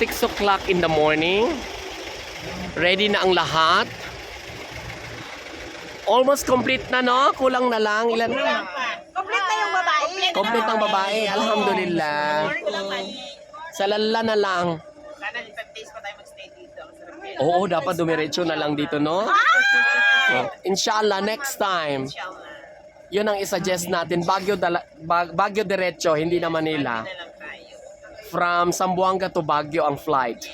6 o'clock in the morning. Ready na ang lahat. Almost complete na, no? Kulang na lang. Ilan na? Complete na yung babae. Complete ang babae. Alhamdulillah. Sa lala na lang. Sana 5 days pa tayo magstay dito. Oo, dapat dumiretso na lang dito, no? Oh, inshallah, next time. Yun ang isuggest natin. Baguio diretso, hindi na Manila. From Zamboanga to Baguio ang flight.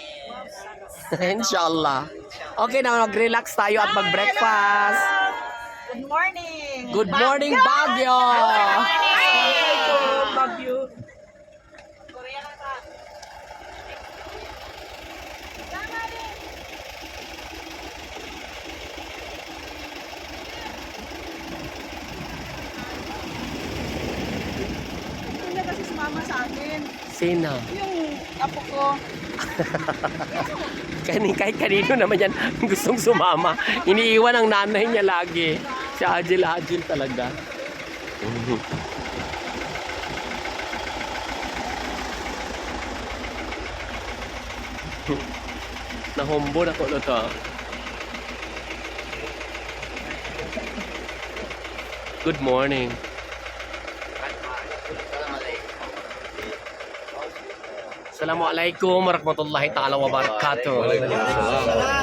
Inshallah. Okay na, mag-relax tayo at mag-breakfast. Good morning. Good morning, Baguio! Baguio. Hindi na kasi sumama sa akin. Sino? Yung apo ko. Kahit kanino naman yan gustong sumama. Iniiwan ang nanay niya lagi. Si Agil talaga. Nahombo na ko na to. Good morning. Assalamualaikum warahmatullahi ta'ala wabarakatuh.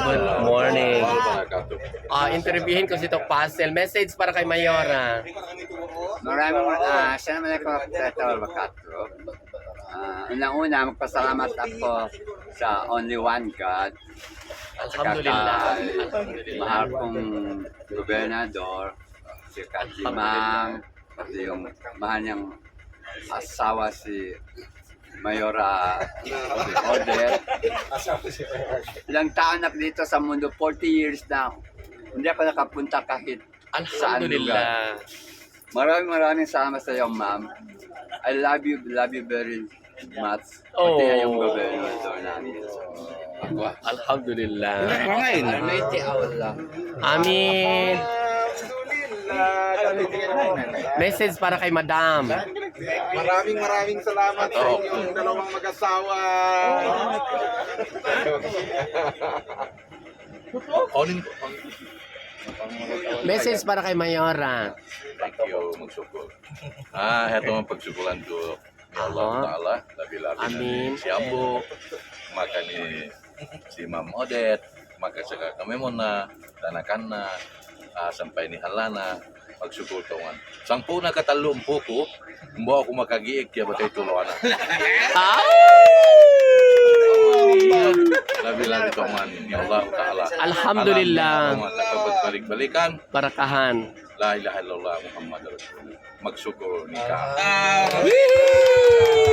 Good morning. Interviewin ko si Tok Pastel. Message para kay Mayora. Assalamualaikum warahmatullahi wabarakatuh. Unang-una, magpasalamat ako sa Only One God. At saka Alhamdulillah. kay mahal kong gobernador, si Katimang, pati yung mahal niyang asawa si Mayora Odette. Ilang taon na dito sa mundo, 40 years na. Hindi ako nakapunta kahit saan lugar. Alhamdulillah. Maraming salamat sa iyo, ma'am. I love you very much. Oh. Pati yung gobernador namin. Alhamdulillah. Almighty Allah. Amin. Message para kay Madam. Maraming salamat sa inyong dalawang mag-asawa. Message para kay Mayora. Thank you, magsukol. Ito ang pagsukulan ko ni Allah Ta'ala. Labi-labi na Amin. ni si Ambo, maka ni si Ma'am Odette, maka saka kami mo na, tanakan na, sampai ni Halana, magsukol tongan. Sangpo na katalumpo ko, mbo ako makagiig kaya batay tuluan na. Labi-labi tongan ni Allah Ta'ala. Alhamdulillah. Balik-balikan. Barakahan. La ilaha illallah Muhammad Rasulullah. Magsukol ni ka. Woo!